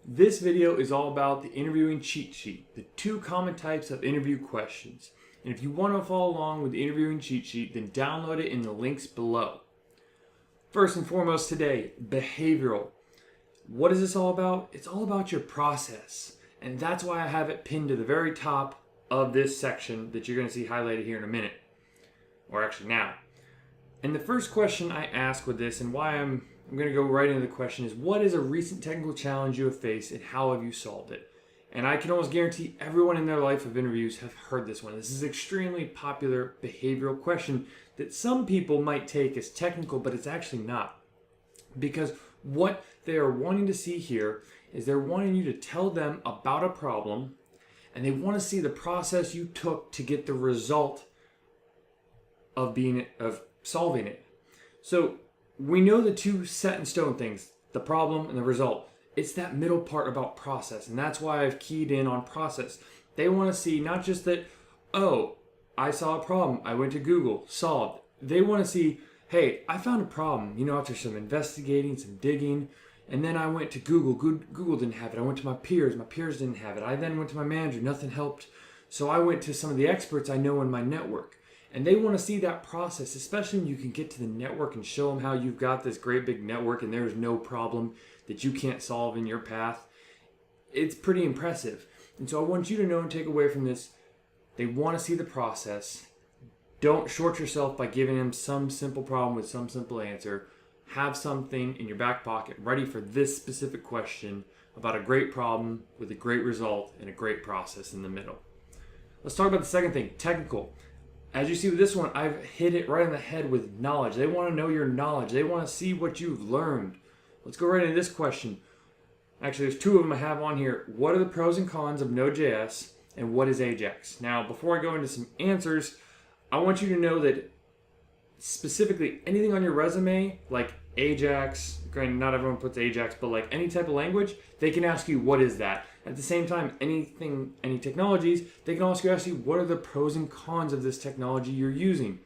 This video is all about the interviewing cheat sheet, the 2 common types of interview questions. And if you want to follow along with the interviewing cheat sheet, then download it in the links below. First and foremost today, behavioral. What is this all about? It's all about your process. And that's why I have it pinned to the very top of this section that you're going to see highlighted here in a minute. Or actually now. And the first question I ask with this, and why I'm going to go right into the question, is what is a recent technical challenge you have faced and how have you solved it? And I can almost guarantee everyone in their life of interviews have heard this one. This is an extremely popular behavioral question that some people might take as technical, but it's actually not. Because what they are wanting to see here is they're wanting you to tell them about a problem, and they want to see the process you took to get the result of solving it. So we know the 2 set in stone things, the problem and the result. It's that middle part about process, and that's why I've keyed in on process. They want to see not just that, oh, I saw a problem, I went to Google, solved. They want to see, hey, I found a problem, after some investigating, some digging, and then I went to Google. Google didn't have it. I went to my peers didn't have it. I then went to my manager, nothing helped. So I went to some of the experts I know in my network. And they want to see that process, especially when you can get to the network and show them how you've got this great big network and there's no problem that you can't solve in your path. It's pretty impressive. And so I want you to know and take away from this, they want to see the process. Don't short yourself by giving them some simple problem with some simple answer. Have something in your back pocket ready for this specific question about a great problem with a great result and a great process in the middle. Let's talk about the second thing, technical. As you see with this one, I've hit it right on the head with knowledge. They want to know your knowledge. They want to see what you've learned. Let's go right into this question. Actually, there's 2 of them I have on here. What are the pros and cons of Node.js, and what is Ajax? Now, before I go into some answers, I want you to know that specifically anything on your resume, like Ajax, granted not everyone puts Ajax, but like any type of language, they can ask you, what is that? At the same time, any technologies, they can also ask you, what are the pros and cons of this technology you're using?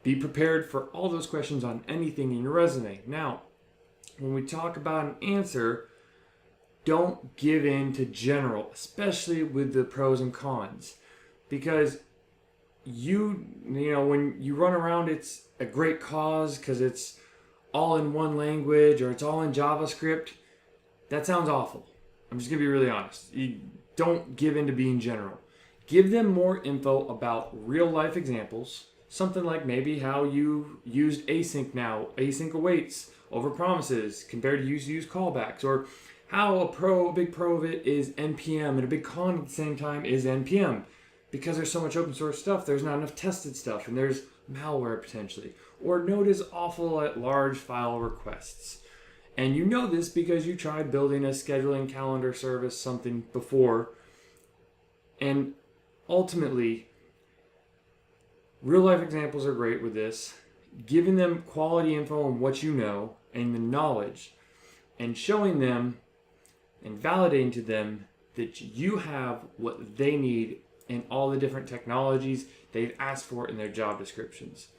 Be prepared for all those questions on anything in your resume. Now, when we talk about an answer, don't give in to general, especially with the pros and cons. Because when you run around, it's a great cause because it's all in one language or it's all in JavaScript. That sounds awful. I'm just going to be really honest. You don't give in to being general. Give them more info about real life examples. Something like maybe how you used async async awaits over promises compared to use callbacks, or how a big pro of it is NPM and a big con at the same time is NPM. Because there's so much open source stuff, there's not enough tested stuff, and there's malware potentially. Or Node is awful at large file requests. And you know this because you tried building a scheduling calendar service something before. And ultimately, real life examples are great with this. Giving them quality info on what you know and the knowledge, and showing them and validating to them that you have what they need and all the different technologies they've asked for in their job descriptions.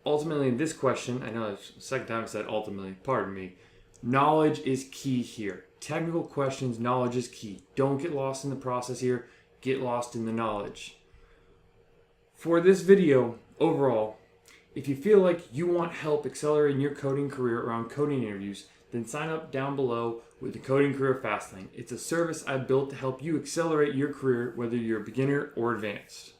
Ultimately, in this question, I know it's the second time I said ultimately, pardon me, knowledge is key here. Technical questions, knowledge is key. Don't get lost in the process here. Get lost in the knowledge. For this video, overall, if you feel like you want help accelerating your coding career around coding interviews, then sign up down below with the Coding Career Fastlane. It's a service I've built to help you accelerate your career, whether you're a beginner or advanced.